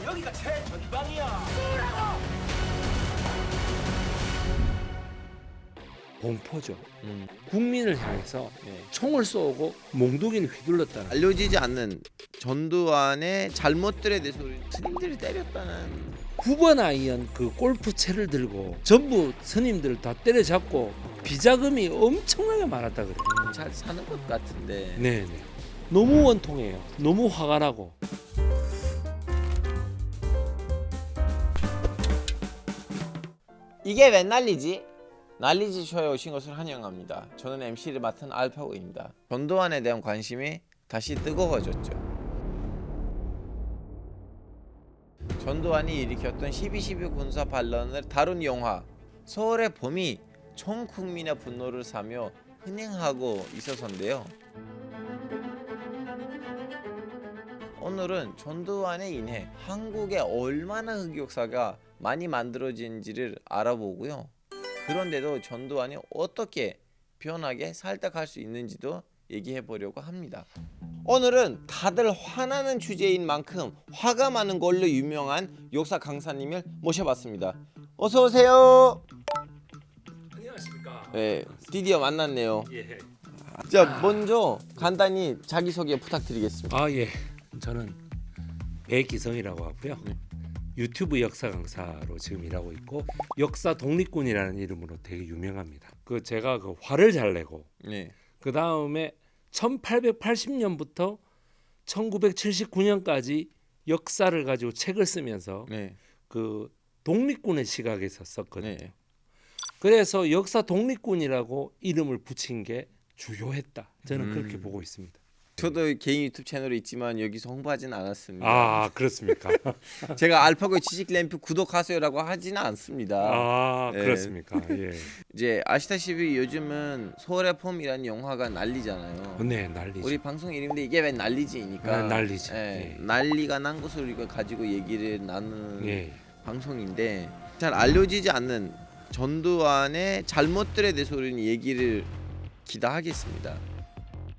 여기가 최전방이야. 공포죠. 국민을 향해서 네. 총을 쏘고 몽둥이를 휘둘렀다는. 알려지지 않는 전두환의 잘못들에 대해서 우리 스님들이 때렸다는. 9번 아이언 그 골프채를 들고 전부 스님들 다 때려잡고 비자금이 엄청나게 많았다 그래요. 잘 사는 것 같은데. 네네. 너무 원통해요. 너무 화가 나고. 이게 웬 난리지? 난리지 쇼에 오신 것을 환영합니다. 저는 MC를 맡은 알파고입니다. 전두환에 대한 관심이 다시 뜨거워졌죠. 전두환이 일으켰던 12.12 군사 반란을 다룬 영화 서울의 봄이 전 국민의 분노를 사며 흥행하고 있어서인데요. 오늘은 전두환에 인해 한국에 얼마나 흑역사가 많이 만들어진지를 알아보고요. 그런데도 전두환이 어떻게 변하게 살짝할 수 있는지도 얘기해 보려고 합니다. 오늘은 다들 화나는 주제인 만큼 화가 많은 걸로 유명한 역사 강사님을 모셔봤습니다. 어서 오세요. 안녕하십니까. 네, 드디어 만났네요. 예. 자, 먼저 간단히 자기소개 부탁드리겠습니다. 아 예. 저는 배기성이라고 하고요. 유튜브 역사 강사로 지금 일하고 있고 역사 독립군이라는 이름으로 되게 유명합니다. 그 제가 그 화를 잘 내고 네. 그 다음에 1880년부터 1979년까지 역사를 가지고 책을 쓰면서 네. 그 독립군의 시각에서 썼거든요. 네. 그래서 역사 독립군이라고 이름을 붙인 게 주요했다. 저는 그렇게 보고 있습니다. 저도 개인 유튜브 채널이 있지만 여기서 홍보하지는 않았습니다. 아 그렇습니까? 제가 알파고의 지식 램프 구독하세요라고 하지는 않습니다. 아 네. 그렇습니까? 예. 이제 아시다시피 요즘은 서울의 봄이라는 영화가 난리잖아요. 네 난리죠. 우리 방송 이름인데 이게 왜 난리지니까. 아, 난리지. 예, 예. 난리가 난 것을 우리가 가지고 얘기를 나누는 예. 방송인데 잘 알려지지 않는 전두환의 잘못들에 대해서 우리는 얘기를 기다하겠습니다.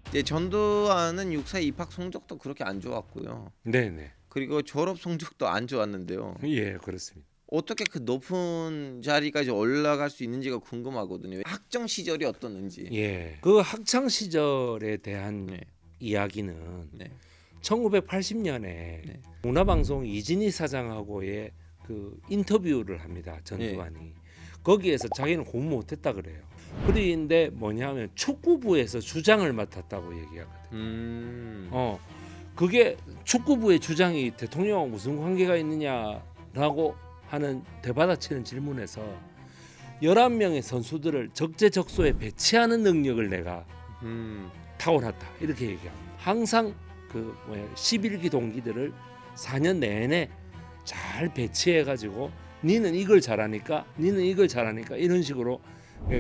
이제 전두환은 육사 입학 성적도 그렇게 안 좋았고요. 네네. 그리고 졸업 성적도 안 좋았는데요. 예 그렇습니다. 어떻게 그 높은 자리까지 올라갈 수 있는지가 궁금하거든요. 학창 시절이 어떻는지. 예. 그 학창 시절에 대한 네. 이야기는 네. 1980년에 네. 문화방송 이진희 사장하고의 그 인터뷰를 합니다. 전두환이. 네. 거기에서 자기는 공부 못했다 그래요. 그런데 뭐냐면 축구부에서 주장을 맡았다고 얘기하거든요. 그게 축구부의 주장이 대통령하고 무슨 관계가 있느냐라고 하는 대받아치는 질문에서 11명의 선수들을 적재적소에 배치하는 능력을 내가 타고났다 이렇게 얘기합니다. 항상 그 11기 동기들을 4년 내내 잘 배치해 가지고 니는 이걸 잘하니까 니는 이걸 잘하니까 이런 식으로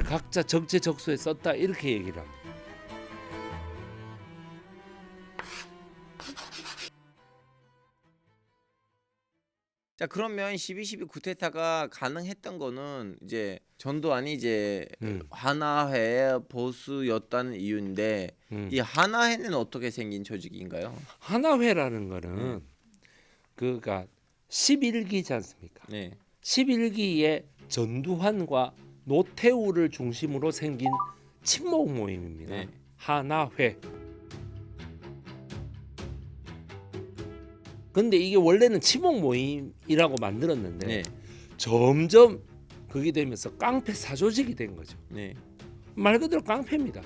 각자 적재적소에 썼다 이렇게 얘기를 합니다. 자, 그러면 12.12 쿠데타가 가능했던 거는 이제 전두환이 이제 하나회 보수였다는 이유인데 이 하나회는 어떻게 생긴 조직인가요? 하나회라는 거는 그가 11기지 않습니까? 네. 11기의 전두환과 노태우를 중심으로 생긴 친목 모임입니다. 네. 하나회. 근데 이게 원래는 친목 모임이라고 만들었는데 네. 점점 그게 되면서 깡패 사조직이 된 거죠. 네. 말 그대로 깡패입니다.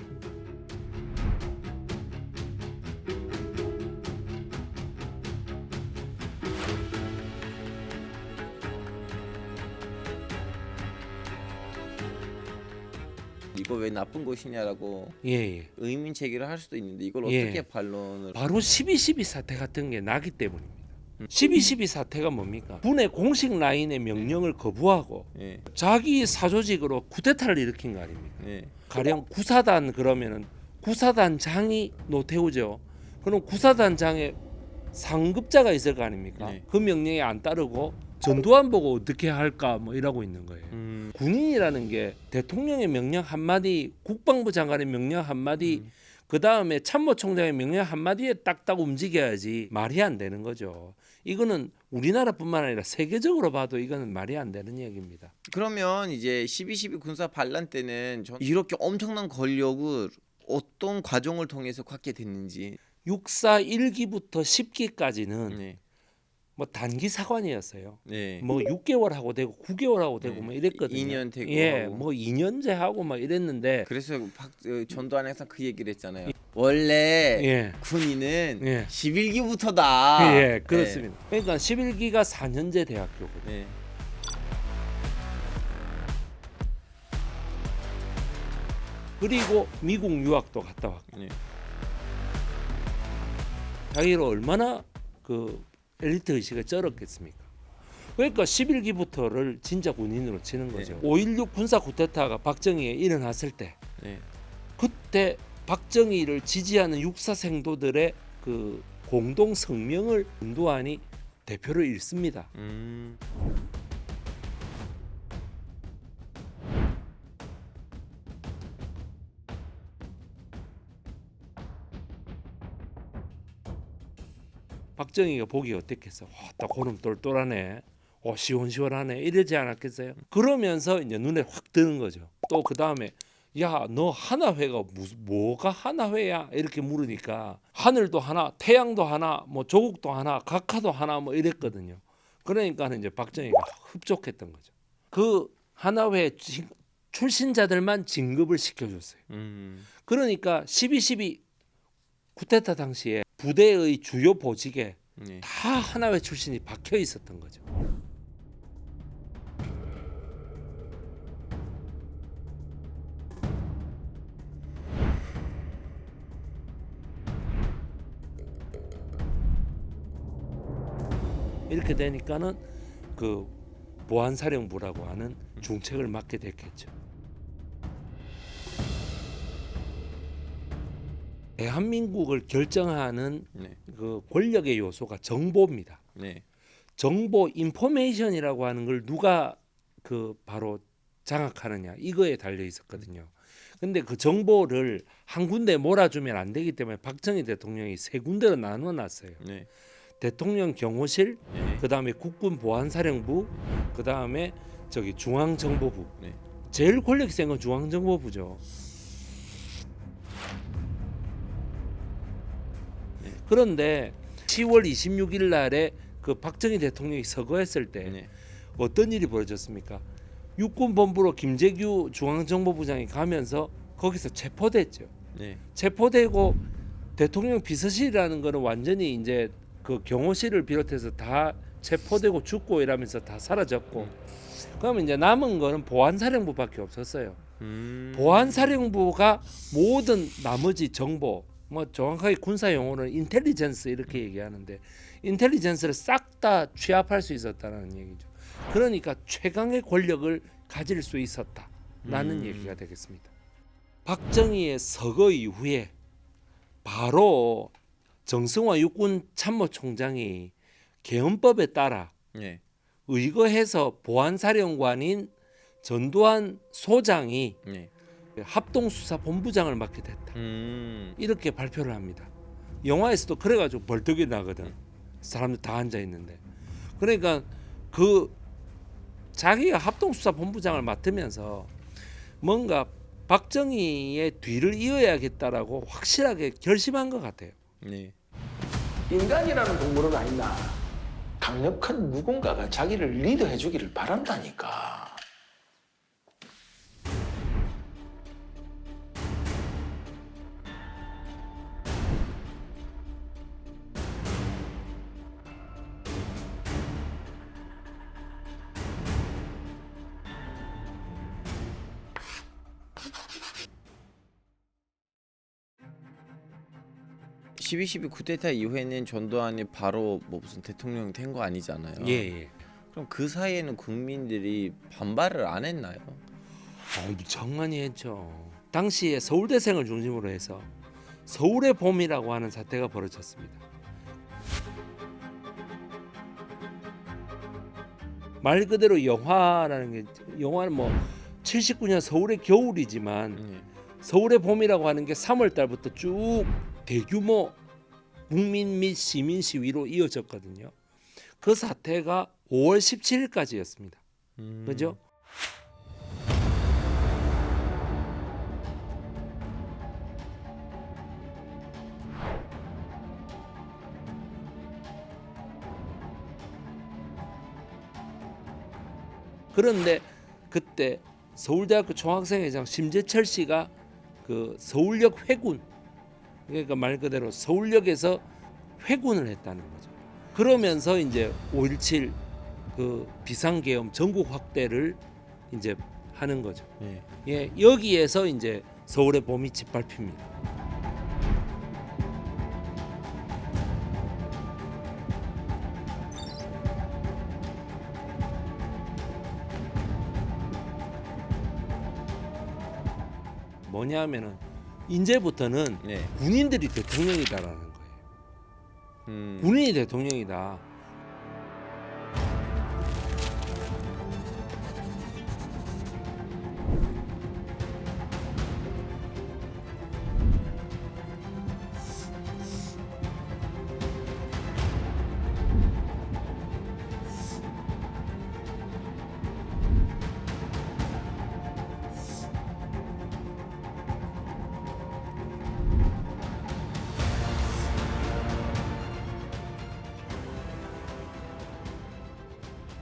이거 왜 나쁜 것이냐라고 예. 의문 제기를 할 수도 있는데 이걸 예. 어떻게 반론을 바로 12.12 사태 같은 게 나기 때문입니다. 12.12 사태가 뭡니까? 군의 공식 라인의 명령을 거부하고 예. 자기 사조직으로 쿠데타를 일으킨 거 아닙니까? 예. 가령 구사단 그러면은 구사단장이 노태우죠. 그럼 구사단장에 상급자가 있을 거 아닙니까? 네. 그 명령에 안 따르고 전두환 보고 어떻게 할까 뭐 이러고 있는 거예요. 군인이라는 게 대통령의 명령 한마디, 국방부 장관의 명령 한마디 그 다음에 참모총장의 명령 한마디에 딱딱 움직여야지 말이 안 되는 거죠. 이거는 우리나라뿐만 아니라 세계적으로 봐도 이거는 말이 안 되는 얘기입니다. 그러면 이제 12.12 군사 반란 때는 이렇게 엄청난 권력을 어떤 과정을 통해서 갖게 됐는지. 육사 1기부터 10기까지는 네. 뭐 단기 사관이었어요. 네. 뭐 6개월 하고 되고 9개월 하고 되고 네. 뭐 이랬거든요. 2년 되고 예, 하고. 뭐 2년제 하고 막 이랬는데 그래서 전두환 항상 그 얘기를 했잖아요. 원래 예. 군인은 예. 11기부터다. 예, 그렇습니다. 그러니까 11기가 4년제 대학교거든요. 네. 그리고 미국 유학도 갔다 왔고 네. 자기를 얼마나 그 엘리트 의식을 쩔었겠습니까? 그러니까 11기부터를 진짜 군인으로 치는 거죠. 네. 5.16 군사 쿠데타가 박정희에 일어났을 때 네. 그때 박정희를 지지하는 육사생도들의 그 공동 성명을 전두환이 대표를 읽습니다. 박정희가 보기 어땠겠어? 와, 딱 고름 똘똘하네. 시원시원하네. 이러지 않았겠어요? 그러면서 이제 눈에 확 드는 거죠. 또 그 다음에 야, 너 하나회가 뭐가 하나회야? 이렇게 물으니까 하늘도 하나, 태양도 하나, 뭐 조국도 하나, 각하도 하나 뭐 이랬거든요. 그러니까는 이제 박정희가 흡족했던 거죠. 그 하나회 출신자들만 진급을 시켜줬어요. 그러니까 12.12 쿠데타 당시에 부대의 주요 보직에 네. 다 하나회 출신이 박혀 있었던 거죠. 이렇게 되니까는 그 보안사령부라고 하는 중책을 맡게 됐겠죠. 대한민국을 결정하는 네. 그 권력의 요소가 정보입니다. 네. 정보 인포메이션이라고 하는 걸 누가 그 바로 장악하느냐 이거에 달려 있었거든요. 근데 그 정보를 한 군데 몰아주면 안 되기 때문에 박정희 대통령이 세 군데로 나눠 놨어요. 네. 대통령 경호실, 네. 그다음에 국군 보안사령부, 그다음에 저기 중앙정보부. 네. 제일 권력이 센 건 중앙정보부죠. 네. 그런데 10월 26일 날에 그 박정희 대통령이 서거했을 때 네. 어떤 일이 벌어졌습니까? 육군본부로 김재규 중앙정보부장이 가면서 거기서 체포됐죠. 네. 체포되고 대통령 비서실이라는 거는 완전히 이제 그 경호실을 비롯해서 다 체포되고 죽고 이러면서 다 사라졌고, 그러면 이제 남은 거는 보안사령부밖에 없었어요. 보안사령부가 모든 나머지 정보, 뭐 정확하게 군사 용어는 인텔리전스 이렇게 얘기하는데 인텔리전스를 싹 다 취합할 수 있었다는 얘기죠. 그러니까 최강의 권력을 가질 수 있었다라는 얘기가 되겠습니다. 박정희의 서거 이후에 바로 정승화 육군 참모총장이 계엄법에 따라 네. 의거해서 보안사령관인 전두환 소장이 네. 합동수사본부장을 맡게 됐다. 이렇게 발표를 합니다. 영화에서도 그래가지고 벌떡이 나거든. 사람들 다 앉아 있는데. 그러니까 그 자기가 합동수사본부장을 맡으면서 뭔가 박정희의 뒤를 이어야겠다라고 확실하게 결심한 것 같아요. 네. 인간이라는 동물은 아니다. 강력한 누군가가 자기를 리드해 주기를 바란다니까. (12.12) 쿠데타 이후에는 전두환이 바로 뭐 무슨 대통령이 된 거 아니잖아요. 예. 그럼 그 사이에는 국민들이 반발을 안 했나요? 엄청 많이 했죠. 당시에 서울대생을 중심으로 해서 서울의 봄이라고 하는 사태가 벌어졌습니다. 말 그대로 영화라는 게, 영화는 뭐 79년 서울의 겨울이지만 서울의 봄이라고 하는 게 3월 달부터 쭉 대규모 국민 및 시민 시위로 이어졌거든요. 그 사태가 5월 17일까지였습니다. 그죠? 그런데 그때 서울대학교 총학생회장 심재철 씨가 그 서울역 회군, 그러니까 말 그대로 서울역에서 회군을 했다는 거죠. 그러면서 이제 5.17 그 비상계엄 전국 확대를 이제 하는 거죠. 예. 예, 여기에서 이제 서울의 봄이 짓밟힙니다. 뭐냐면은 이제부터는 네. 군인들이 대통령이다라는 거예요. 군인이 대통령이다.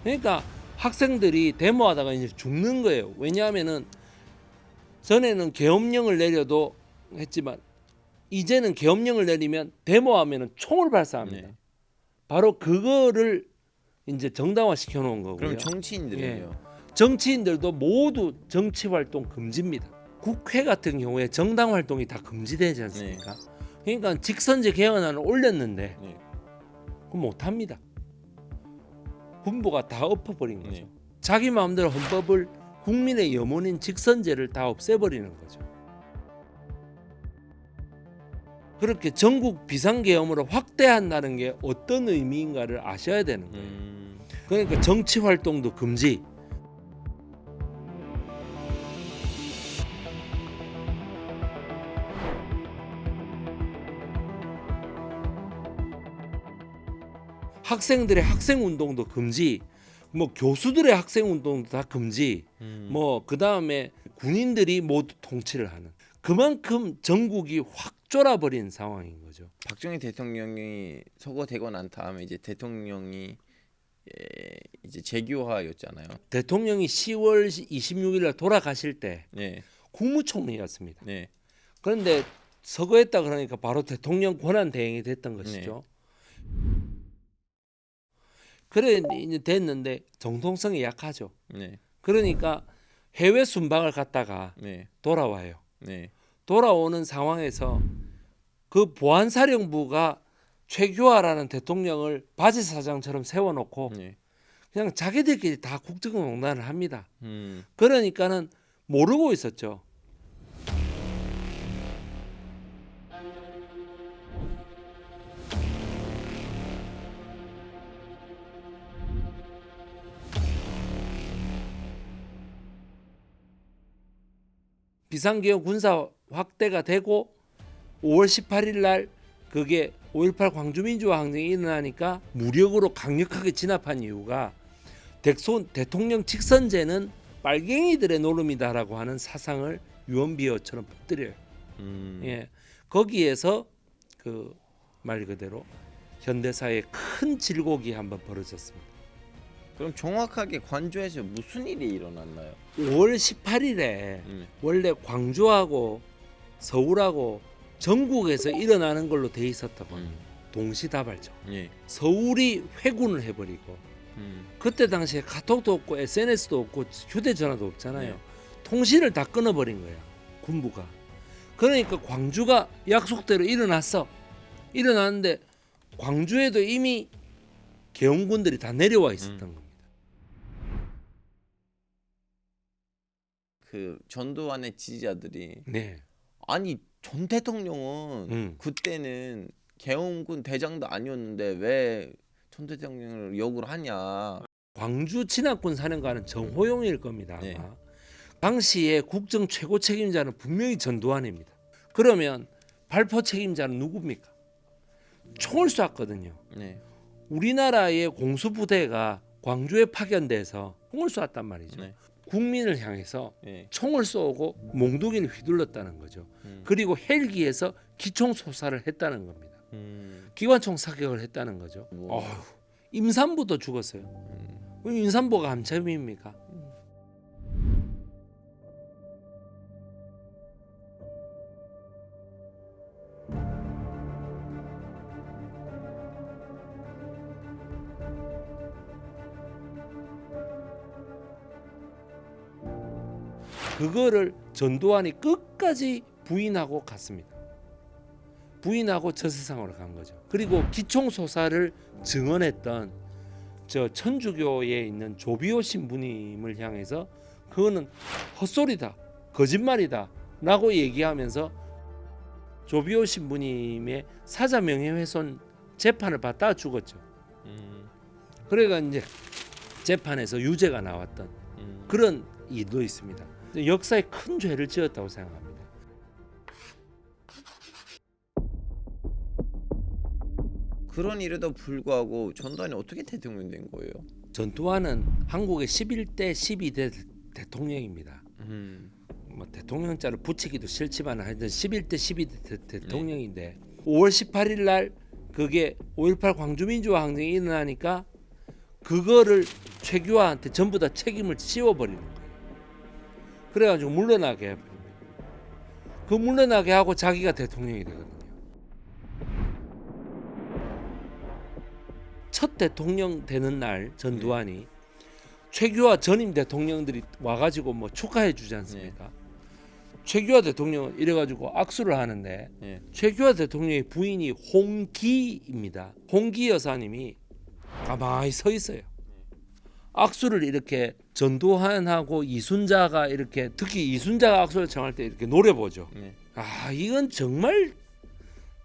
그러니까 학생들이 데모하다가 이제 죽는 거예요. 왜냐하면은 전에는 계엄령을 내려도 했지만 이제는 계엄령을 내리면 데모하면은 총을 발사합니다. 네. 바로 그거를 이제 정당화 시켜 놓은 거고요. 그럼 정치인들은요? 정치인들도 모두 정치 활동 금지입니다. 국회 같은 경우에 정당 활동이 다 금지되지 않습니까? 그러니까 직선제 개헌안을 올렸는데 네. 그건 못합니다. 군부가 다 엎어버린 거죠. 네. 자기 마음대로 헌법을 국민의 염원인 직선제를 다 없애버리는 거죠. 그렇게 전국 비상계엄으로 확대한다는 게 어떤 의미인가를 아셔야 되는 거예요. 그러니까 정치 활동도 금지. 학생들의 학생 운동도 금지. 뭐 교수들의 학생 운동도 다 금지. 뭐 그다음에 군인들이 모두 통치를 하는. 그만큼 전국이 확 쫄아버린 상황인 거죠. 박정희 대통령이 서거되고 난 다음에 이제 대통령이 이제 재규화였잖아요. 대통령이 10월 26일 날 돌아가실 때 네. 국무총리였습니다. 네. 그런데 서거했다 그러니까 바로 대통령 권한 대행이 됐던 것이죠. 그래 이제 됐는데 정통성이 약하죠. 네. 그러니까 해외 순방을 갔다가 네. 돌아와요. 네. 돌아오는 상황에서 그 보안사령부가 최규하라는 대통령을 바지 사장처럼 세워놓고 네. 그냥 자기들끼리 다 국정농단을 합니다. 음. 그러니까는 모르고 있었죠. 비상계엄 군사 확대가 되고 5월 18일 날 그게 5.18 광주민주화 항쟁이 일어나니까 무력으로 강력하게 진압한 이유가 대통령 직선제는 빨갱이들의 노름이다라고 하는 사상을 유언비어처럼 퍼뜨려요. 예, 거기에서 그 말 그대로 현대사의 큰 질곡이 한번 벌어졌습니다. 그럼 정확하게 관주에서 무슨 일이 일어났나요? 5월 18일에 원래 광주하고 서울하고 전국에서 일어나는 걸로 돼 있었던 동시다발적. 예. 서울이 회군을 해버리고 그때 당시에 카톡도 없고 SNS도 없고 휴대전화도 없잖아요. 네. 통신을 다 끊어버린 거야 군부가. 그러니까 광주가 약속대로 일어났는데 광주에도 이미 계엄군들이 다 내려와 있었던 겁니다. 그 전두환의 지지자들이 네. 아니 전 대통령은 그때는 계엄군 대장도 아니었는데 왜 전 대통령을 역을 하냐. 광주 진압군 사령관은 정호용일 겁니다. 아마. 네. 당시에 국정 최고 책임자는 분명히 전두환입니다. 그러면 발포 책임자는 누굽니까? 총을 쐈거든요. 네. 우리나라의 공수부대가 광주에 파견돼서 총을 쐈단 말이죠. 네. 국민을 향해서 네. 총을 쏘고 몽둥이를 휘둘렀다는 거죠. 그리고 헬기에서 기총소사를 했다는 겁니다. 기관총 사격을 했다는 거죠. 우와. 어휴, 임산부도 죽었어요. 임산부가 함참입니까? 그거를 전두환이 끝까지 부인하고 갔습니다. 부인하고 저 세상으로 간 거죠. 그리고 기총소사를 증언했던 저 천주교에 있는 조비오 신부님을 향해서 그거는 헛소리다, 거짓말이다 라고 얘기하면서 조비오 신부님의 사자 명예훼손 재판을 받다가 죽었죠. 그래가 이제 재판에서 유죄가 나왔던 그런 일도 있습니다. 역사에 큰 죄를 지었다고 생각합니다. 그런 일에도 불구하고 전두환이 어떻게 대통령 된 거예요? 전두환은 한국의 11대 12대 대통령입니다. 뭐 대통령자를 붙이기도 싫지만 하여튼 11대 12대 대통령인데 5월 18일 날 그게 5.18 광주민주화 항쟁이 일어나니까 그거를 최규하한테 전부 다 책임을 씌워버리는 거예요. 그래가지고 물러나게 해버립니다. 그 물러나게 하고 자기가 대통령이 되거든요. 첫 대통령 되는 날 전두환이 최규하 전임 대통령들이 와가지고 뭐 축하해 주지 않습니까? 최규하 대통령은 이래가지고 악수를 하는데 최규하 대통령의 부인이 홍기입니다. 홍기 여사님이 가만히 서 있어요. 악수를 이렇게 전두환하고 이순자가 이렇게 특히 이순자가 악수를 청할 때 이렇게 노려보죠. 아 이건 정말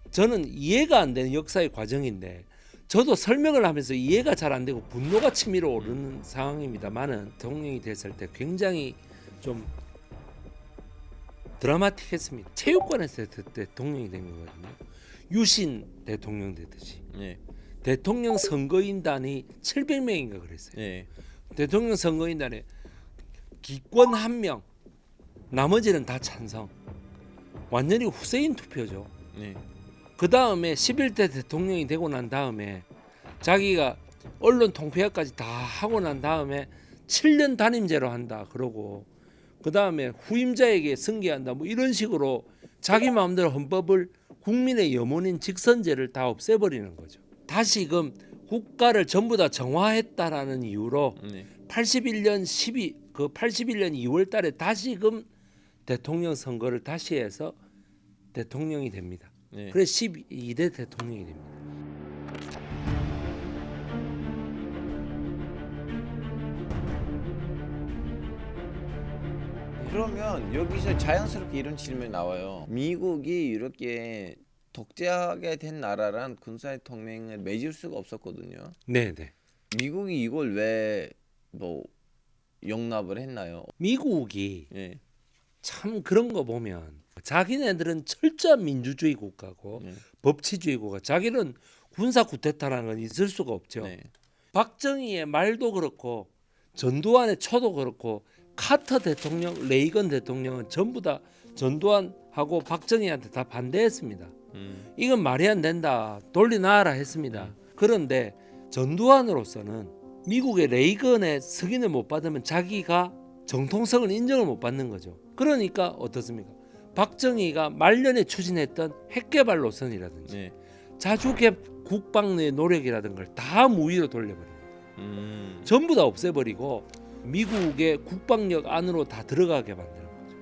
저는 이해가 안 되는 역사의 과정인데 저도 설명을 하면서 이해가 잘 안 되고 분노가 치밀어 오르는 상황입니다만은 대통령이 됐을 때 굉장히 좀 드라마틱했습니다. 체육관에서 대통령이 된 거거든요. 유신 대통령 되듯이. 대통령 선거인단이 700명인가 그랬어요. 대통령 선거인단에 기권 1명, 나머지는 다 찬성. 완전히 후세인 투표죠. 그 다음에 11대 대통령이 되고 난 다음에 자기가 언론 통폐합까지 다 하고 난 다음에 7년 단임제로 한다 그러고 그 다음에 후임자에게 승계한다 뭐 이런 식으로 자기 마음대로 헌법을 국민의 염원인 직선제를 다 없애버리는 거죠. 다시금 국가를 전부 다 정화했다라는 이유로 81년 2월 달에 다시금 대통령 선거를 다시 해서 대통령이 됩니다. 그래서 12대 대통령이 됩니다. 그러면 여기서 자연스럽게 이런 질문이 나와요. 미국이 이렇게 독재하게 된 나라랑 군사의 동맹을 맺을 수가 없었거든요. 네네. 미국이 이걸 왜 뭐 용납을 했나요? 미국이 참 그런 거 보면 자기네들은 철저한 민주주의 국가고 법치주의 국가, 자기는 군사 쿠데타라는 건 있을 수가 없죠. 박정희의 말도 그렇고 전두환의 초도 그렇고 카터 대통령, 레이건 대통령은 전부 다 전두환하고 박정희한테 다 반대했습니다. 이건 말이 안 된다, 돌려놔라 했습니다. 그런데 전두환으로서는 미국의 레이건의 승인을 못 받으면 자기가 정통성을 인정을 못 받는 거죠. 그러니까 어떻습니까? 박정희가 말년에 추진했던 핵개발 노선이라든지 자주개 국방의 노력이라든 걸 다 무위로 돌려버립니다. 전부 다 없애버리고 미국의 국방력 안으로 다 들어가게 만드는 거죠.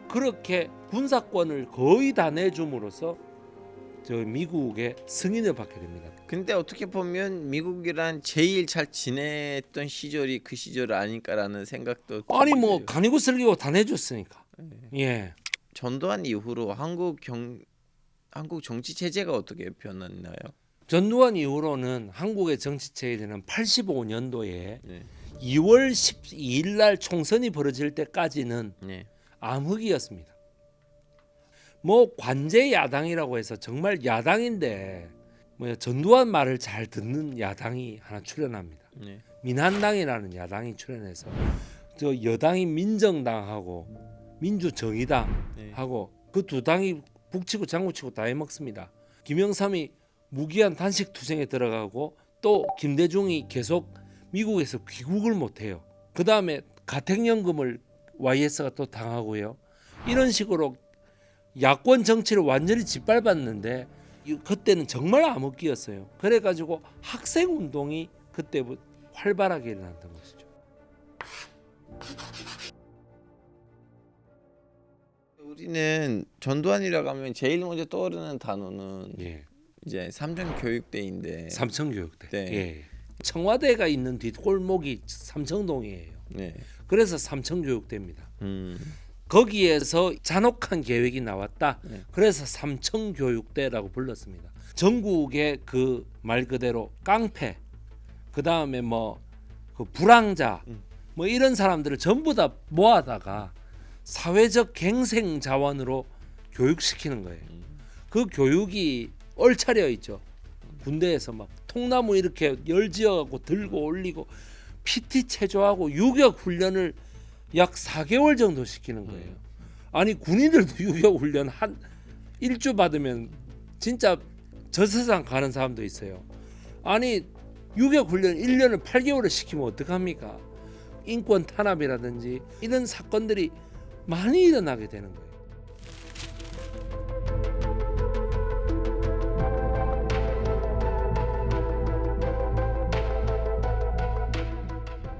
그렇게 군사권을 거의 다 내줌으로써 저 미국의 승인을 받게 됩니다. 근데 어떻게 보면 미국이랑 제일 잘 지냈던 시절이 그 시절 아닐까라는 생각도 아니 뭐 들어요. 간이고 슬기고 다 내줬으니까. 예. 전두환 이후로 한국 정치 체제가 어떻게 변했나요? 전두환 이후로는 한국의 정치 체제는 85년도에 2월 12일 날 총선이 벌어질 때까지는 네. 암흑이었습니다. 뭐 관제 야당이라고 해서 정말 야당인데 뭐 전두환 말을 잘 듣는 야당이 하나 출연합니다. 네. 민한당이라는 야당이 출연해서 저 여당인 민정당하고 민주정의당하고 그 두 당이 북치고 장구치고 다 해먹습니다. 김영삼이 무기한 단식 투쟁에 들어가고 또 김대중이 계속 미국에서 귀국을 못해요. 그 다음에 가택연금을 YS가 또 당하고요. 이런 식으로 야권 정치를 완전히 짓밟았는데 그때는 정말 암흑기였어요. 그래가지고 학생운동이 그때부터 활발하게 일어났던 것이죠. 우리는 전두환이라고 하면 제일 먼저 떠오르는 단어는 예. 이제 삼성교육대인데. 삼청교육대. 네. 예. 청와대가 있는 뒷골목이 삼청동이에요. 네. 그래서 삼청교육대입니다. 음. 거기에서 잔혹한 계획이 나왔다. 네. 그래서 삼청교육대라고 불렀습니다. 전국의 그 말 그대로 깡패, 그 다음에 뭐 그 불황자, 뭐 이런 사람들을 전부 다 모아다가 사회적 갱생 자원으로 교육시키는 거예요. 그 교육이 얼차려 있죠. 군대에서 막 통나무 이렇게 열지어갖고 들고 올리고 PT 체조하고 유격 훈련을 약 4개월 정도 시키는 거예요. 아니 군인들도 유격 훈련 한 1주 받으면 진짜 저 세상 가는 사람도 있어요. 아니 유격 훈련 1년을 8개월을 시키면 어떡합니까? 인권 탄압이라든지 이런 사건들이 많이 일어나게 되는 거예요.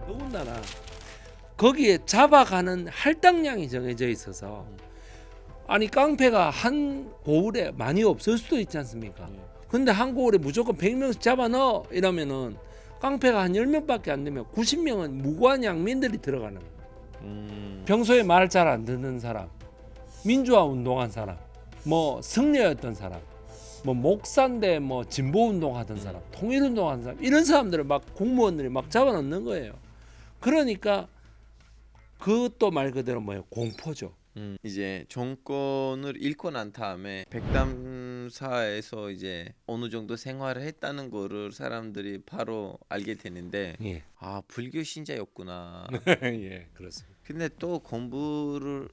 더군다나 거기에 잡아가는 할당량이 정해져 있어서 아니 깡패가 한 고을에 많이 없을 수도 있지 않습니까? 근데 한 고을에 무조건 100명씩 잡아 넣어 이러면은 깡패가 한 10명밖에 안 되면 90명은 무고한 양민들이 들어가는 거예요. 평소에 말 잘 안 듣는 사람, 민주화 운동한 사람, 뭐 승려였던 사람, 뭐 목사인데 뭐 진보 운동하던 사람, 통일 운동하는 사람 이런 사람들을 막 공무원들이 막 잡아넣는 거예요. 그러니까 그것도 말 그대로 뭐예요? 공포죠. 이제 정권을 잃고 난 다음에 백담사에서 이제 어느 정도 생활을 했다는 거를 사람들이 바로 알게 되는데 예, 아 불교 신자였구나. 예, 그렇습니다. 근데 또 공부를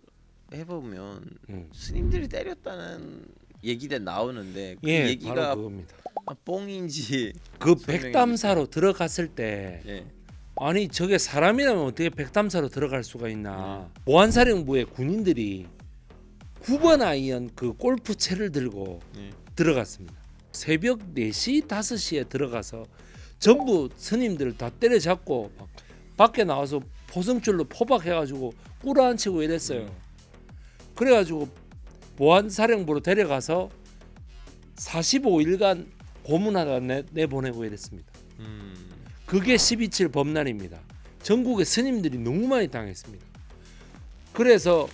해보면 음. 스님들이 때렸다는 얘기가 나오는데 그 예, 얘기가 바로 그겁니다. 뽕인지 그 설명해 백담사로 들어갔을 때 예. 아니 저게 사람이라면 어떻게 백담사로 들어갈 수가 있나. 보안사령부의 군인들이 9번 아이언 그 골프채를 들고 들어갔습니다. 새벽 4시 5시에 들어가서 전부 스님들을 다 때려잡고 막 밖에 나와서 포승줄로 포박해가지고 꿇어앉히고 이랬어요. 그래가지고 보안사령부로 데려가서 45일간 고문하다 내보내고 이랬습니다. 그게 12.7 범난입니다. 전국의 스님들이 너무 많이 당했습니다. 그래서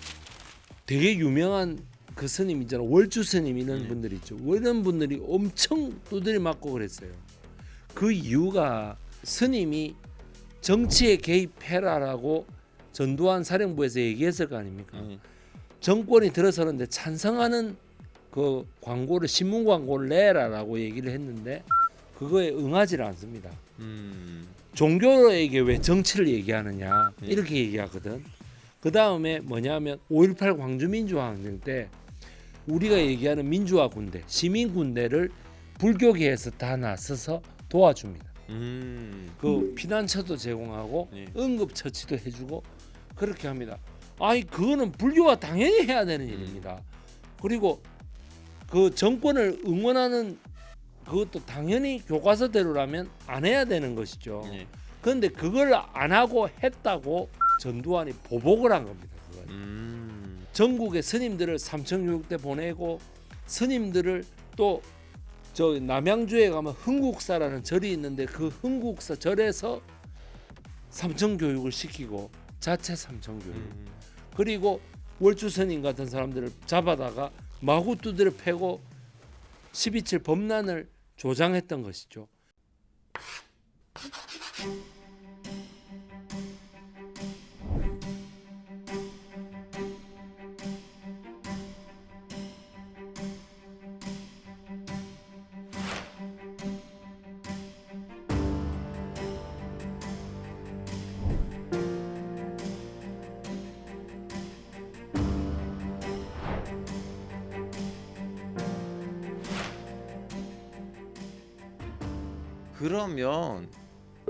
되게 유명한 그 스님 있잖아요. 월주 스님 이런 분들이 있죠. 이런 분들이 엄청 두드려 맞고 그랬어요. 그 이유가 스님이 정치에 개입해라라고 전두환 사령부에서 얘기했을 거 아닙니까? 정권이 들어서는데 찬성하는 그 광고를 신문 광고를 내라라고 얘기를 했는데 그거에 응하지를 않습니다. 종교에게 왜 정치를 얘기하느냐 이렇게 얘기하거든. 그 다음에 뭐냐면 5.18 광주민주화항쟁 때 우리가 얘기하는 민주화 군대, 시민 군대를 불교계에서 다 나서서 도와줍니다. 그 피난처도 제공하고 응급처치도 해주고 그렇게 합니다. 아니 그거는 불교가 당연히 해야 되는 일입니다. 그리고 그 정권을 응원하는 그것도 당연히 교과서대로라면 안 해야 되는 것이죠. 그런데 그걸 안 하고 했다고 전두환이 보복을 한 겁니다. 전국의 스님들을 삼청교육대 보내고 스님들을 또 저 남양주에 가면 흥국사라는 절이 있는데 그 흥국사 절에서 삼청교육을 시키고 자체 삼청교육 그리고 월주 스님 같은 사람들을 잡아다가 마구 두드려 패고 12.7 범난을 조장했던 것이죠. 그러면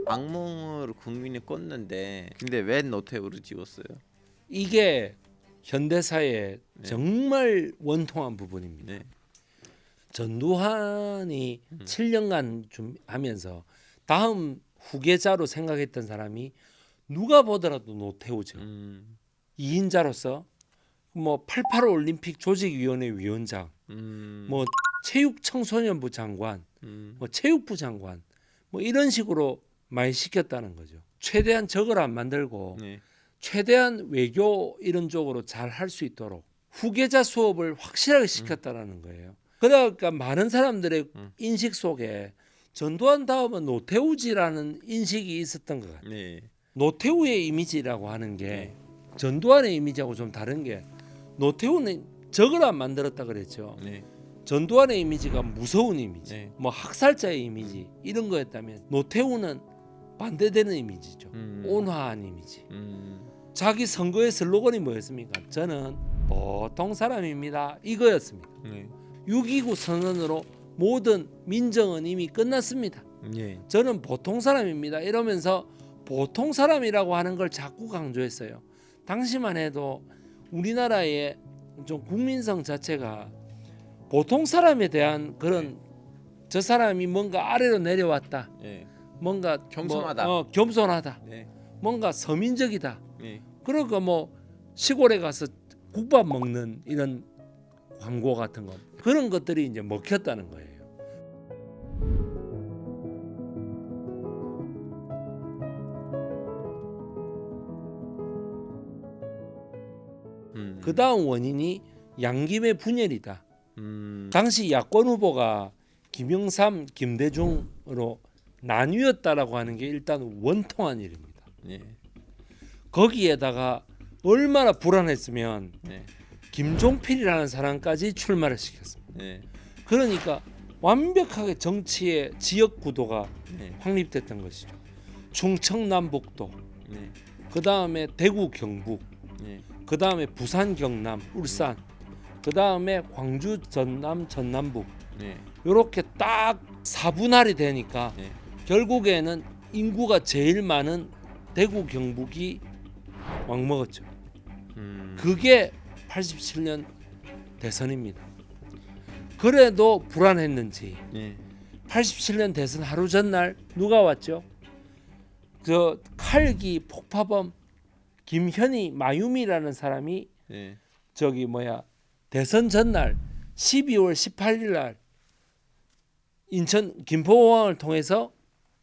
악몽을 국민이 꿨는데 근데 왜 노태우를 찍었어요? 이게 현대사의 네. 정말 원통한 부분입니다. 네. 전두환이 7년간 좀 하면서 다음 후계자로 생각했던 사람이 누가 보더라도 노태우죠. 2인자로서 뭐 88 올림픽 조직위원회 위원장, 뭐 체육청소년부 장관, 뭐 체육부 장관, 뭐 이런 식으로 많이 시켰다는 거죠. 최대한 적을 안 만들고 네. 최대한 외교 이런 쪽으로 잘 할 수 있도록 후계자 수업을 확실하게 시켰다라는 거예요. 그러니까 많은 사람들의 인식 속에 전두환 다음은 노태우지라는 인식이 있었던 것 같아요. 네. 노태우의 이미지라고 하는 게 전두환의 이미지하고 좀 다른 게 노태우는 적을 안 만들었다 그랬죠. 네. 전두환의 이미지가 무서운 이미지, 네. 뭐 학살자의 이미지 이런 거였다면 노태우는 반대되는 이미지죠. 온화한 이미지. 자기 선거의 슬로건이 뭐였습니까? 저는 보통 사람입니다. 이거였습니다. 네. 6.29 선언으로 모든 민정은 이미 끝났습니다. 네. 저는 보통 사람입니다. 이러면서 보통 사람이라고 하는 걸 자꾸 강조했어요. 당시만 해도 우리나라의 좀 국민성 자체가 보통 사람에 대한 그런 저 사람이 뭔가 아래로 내려왔다. 네. 뭔가 겸손하다. 겸손하다. 네. 뭔가 서민적이다. 네. 그러니까 뭐 시골에 가서 국밥 먹는 이런 광고 같은 거 그런 것들이 이제 먹혔다는 거예요. 그 다음 원인이 양김의 분열이다. 당시 야권 후보가 김영삼, 김대중으로 나뉘었다라고 하는 게 일단 원통한 일입니다. 네. 거기에다가 얼마나 불안했으면 네. 김종필이라는 사람까지 출마를 시켰습니다. 네. 그러니까 완벽하게 정치의 지역 구도가 네. 확립됐던 것이죠. 충청남북도, 네. 그 다음에 대구 경북, 네. 그 다음에 부산 경남 울산, 그 다음에 광주 전남 전남북 네. 이렇게 딱 4분할이 되니까 네. 결국에는 인구가 제일 많은 대구 경북이 왕먹었죠. 그게 87년 대선입니다. 그래도 불안했는지 네. 87년 대선 하루 전날 누가 왔죠? 저 칼기 폭파범 김현희 마유미라는 사람이 네. 저기 뭐야 대선 전날 12월 18일 날 인천 김포공항을 통해서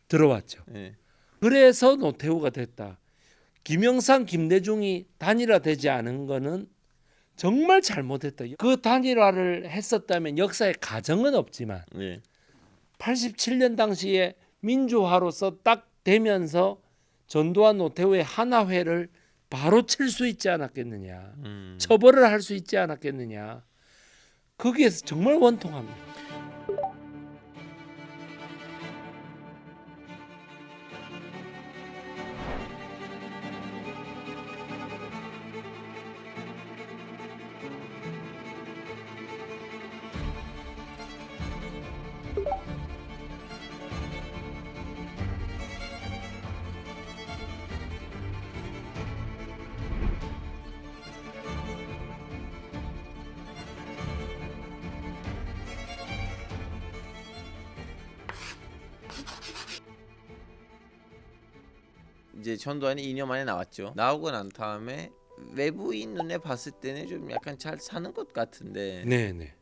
들어왔죠. 네. 그래서 노태우가 됐다. 김영삼, 김대중이 단일화되지 않은 거는 정말 잘못했다. 그 단일화를 했었다면 역사에 가정은 없지만 네. 87년 당시에 민주화로서 딱 되면서 전두환 노태우의 하나회를 바로 칠 수 있지 않았겠느냐. 처벌을 할 수 있지 않았겠느냐. 거기에서 정말 원통합니다. 이제 전두환이 2년 만에 나왔죠. 나오고 난 다음에 외부인 눈에 봤을 때는 좀 약간 잘 사는 것 같은데 네네.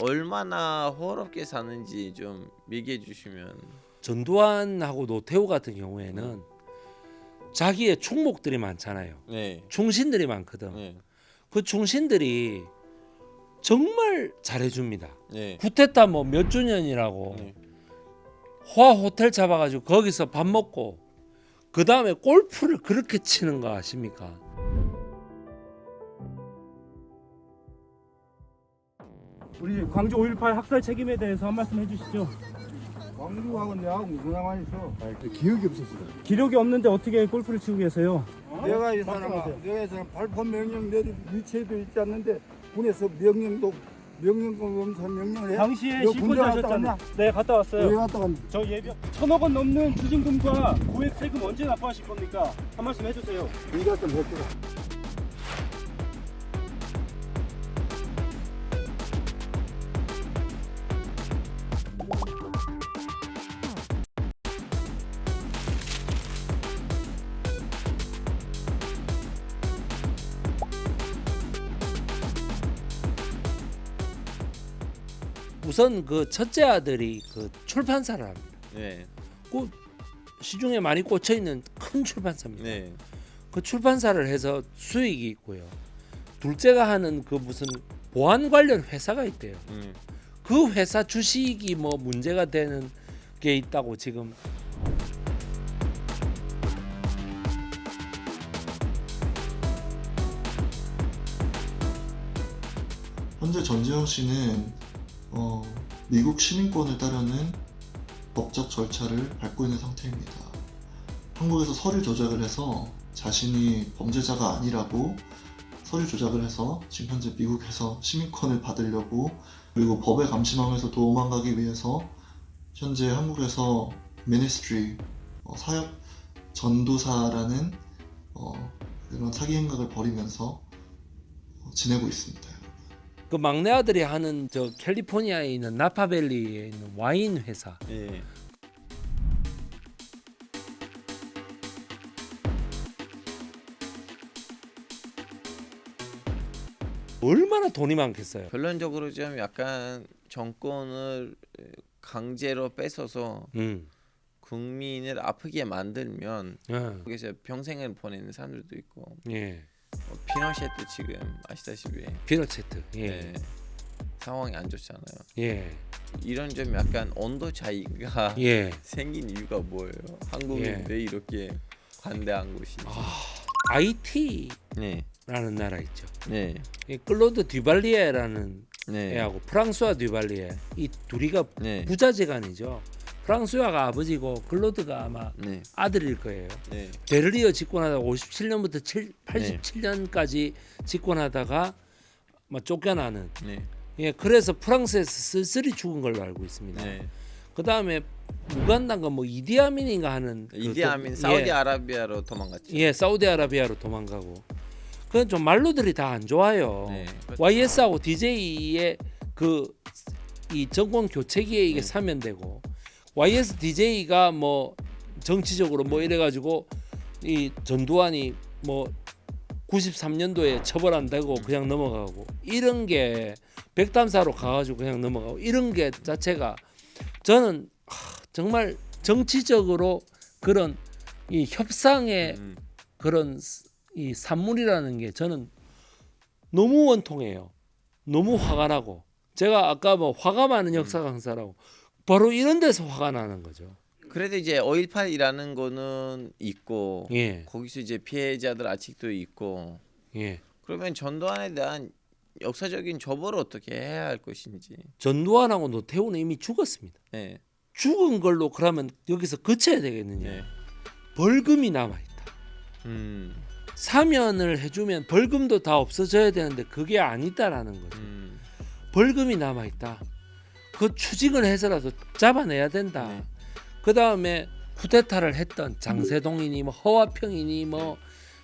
얼마나 호롭게 사는지 좀 얘기해 주시면. 전두환하고 노태우 같은 경우에는 자기의 충목들이 많잖아요. 네. 충신들이 많거든. 네. 그 충신들이 정말 잘해줍니다. 네. 구테타 뭐 몇 주년이라고 네. 호화 호텔 잡아가지고 거기서 밥 먹고 그 다음에 골프를 그렇게 치는 거 아십니까? 우리 광주 5.18 학살 책임에 대해서 한 말씀 해주시죠. 광주하고 내하고 무슨 상관이 있어? 기억이 없었어. 기록이 없는데 어떻게 골프를 치고 계세요? 내가 이 사람 발포 명령 내릴 위치에도 있지 않는데 군에서 명령도 명령권 검사 명령을 해? 당시에 너 실권 군대 갔다 하셨잖아요. 왔냐? 네, 갔다 왜 왔어요. 갔다 갔냐? 저 예비 1,000억 원 넘는 추징금과 고액 세금 언제 납부하실 겁니까? 한 말씀 해주세요. 군대 갔다 못 들어. 우선 그 첫째 아들이 그 출판사를 합니다. 네. 그 시중에 많이 꽂혀 있는 큰 출판사입니다. 네. 그 출판사를 해서 수익이 있고요. 둘째가 하는 그 무슨 보안 관련 회사가 있대요. 그 회사 주식이 뭐 문제가 되는 게 있다고 지금. 현재 전지현 씨는 미국 시민권을 따르는 법적 절차를 밟고 있는 상태입니다. 한국에서 서류 조작을 해서 자신이 범죄자가 아니라고 서류 조작을 해서 지금 현재 미국에서 시민권을 받으려고, 그리고 법의 감시망에서 도망가기 위해서 현재 한국에서 미니스트리 사역 전도사라는 이런 사기 행각을 벌이면서 지내고 있습니다. 그 막내 아들이 하는 저 캘리포니아에 있는 나파밸리에 있는 와인 회사. 네. 얼마나 돈이 많겠어요. 결론적으로 좀 약간 정권을 강제로 뺏어서 국민을 아프게 만들면 거기서 평생을 보내는 사람들도 있고, 예. 피노셰도 지금 아시다시피 피노체트. 예. 네, 상황이 안 좋잖아요. 예. 이런 좀 약간 온도 차이가 예. 생긴 이유가 뭐예요? 한국이 예. 왜 이렇게 관대한 곳이? IT라는 네, 나라 있죠. 네, 이 클로드 듀발리에라는 네, 애하고 프랑스와 듀발리에, 이 둘이가 네, 부자재간이죠. 프랑스와가 아버지고 클로드가 아마 네, 아들일 거예요. 네, 베를리어 집권하다가 57년부터 87년까지 집권하다가 막 쫓겨나는. 네, 예, 그래서 프랑스에서 쓸쓸히 죽은 걸로 알고 있습니다. 네. 그 다음에 우간다인가 뭐 이디아민인가 하는 이디아민 예, 사우디아라비아로 도망갔죠. 예, 사우디아라비아로 도망가고. 그건 좀 말로들이 다 안 좋아요. 네. YS하고 DJ의 그 이 정권 교체기에 이게 네. 사면되고, YS DJ가 뭐 정치적으로 뭐 이래가지고 이 전두환이 뭐 93년도에 처벌 안 되고 그냥 넘어가고, 이런 게 백담사로 가가지고 그냥 넘어가고, 이런 게 자체가 저는 정말 정치적으로 그런 이 협상의 그런 이 산물이라는 게 저는 너무 원통해요. 너무 화가 나고, 제가 아까 뭐 화가 많은 역사 강사라고 바로 이런 데서 화가 나는 거죠. 그래도 이제 5.18이라는 거는 있고, 예, 거기서 이제 피해자들 아직도 있고, 예. 그러면 전두환에 대한 역사적인 처벌을 어떻게 해야 할 것인지. 전두환하고 노태우는 이미 죽었습니다. 네, 죽은 걸로 그러면 여기서 그쳐야 되겠느냐? 네. 벌금이 남아 있다. 사면을 해주면 벌금도 다 없어져야 되는데 그게 아니다라는 거죠. 벌금이 남아 있다. 그 추징을 해서라도 잡아내야 된다. 네. 그 다음에 쿠데타를 했던 장세동이니 뭐 허화평이니 뭐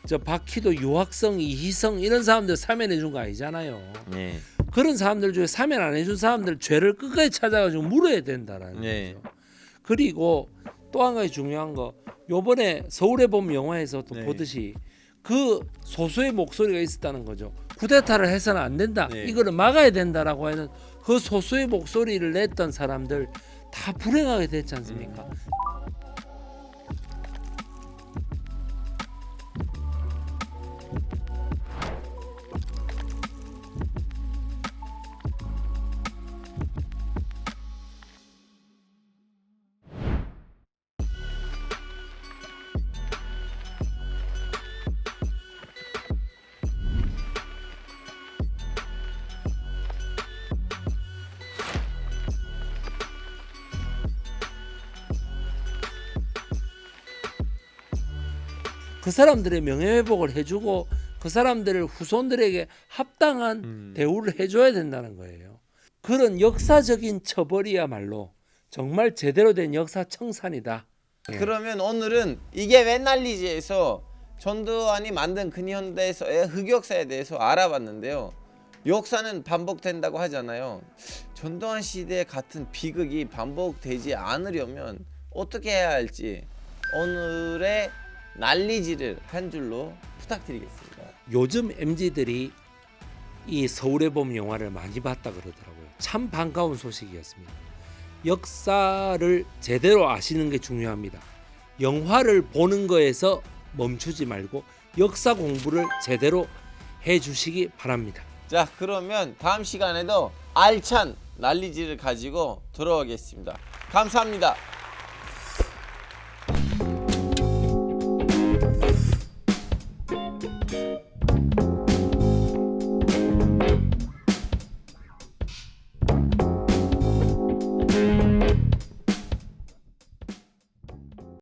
저 박희도, 유학성, 이희성 이런 사람들 사면해 준 거 아니잖아요. 네, 그런 사람들 중에 사면 안 해준 사람들 죄를 끝까지 찾아가지고 물어야 된다라는 네. 거죠. 그리고 또 한 가지 중요한 거, 요번에 서울의 봄 영화에서도 네. 보듯이 그 소수의 목소리가 있었다는 거죠. 쿠데타를 해서는 안 된다. 네. 이거를 막아야 된다라고 하는 그 소수의 목소리를 냈던 사람들 다 불행하게 됐지 않습니까? 그 사람들의 명예회복을 해주고 그 사람들을 후손들에게 합당한 대우를 해줘야 된다는 거예요. 그런 역사적인 처벌이야말로 정말 제대로 된 역사 청산이다. 그러면 오늘은 이게 왜 난리지에서 전두환이 만든 근현대에서의 흑역사에 대해서 알아봤는데요. 역사는 반복된다고 하잖아요. 전두환 시대 같은 비극이 반복되지 않으려면 어떻게 해야 할지 오늘의 난리지를 한 줄로 부탁드리겠습니다. 요즘 MZ들이 이 서울의 봄 영화를 많이 봤다 그러더라고요. 참 반가운 소식이었습니다. 역사를 제대로 아시는 게 중요합니다. 영화를 보는 거에서 멈추지 말고 역사 공부를 제대로 해주시기 바랍니다. 자, 그러면 다음 시간에도 알찬 난리지를 가지고 돌아오겠습니다. 감사합니다.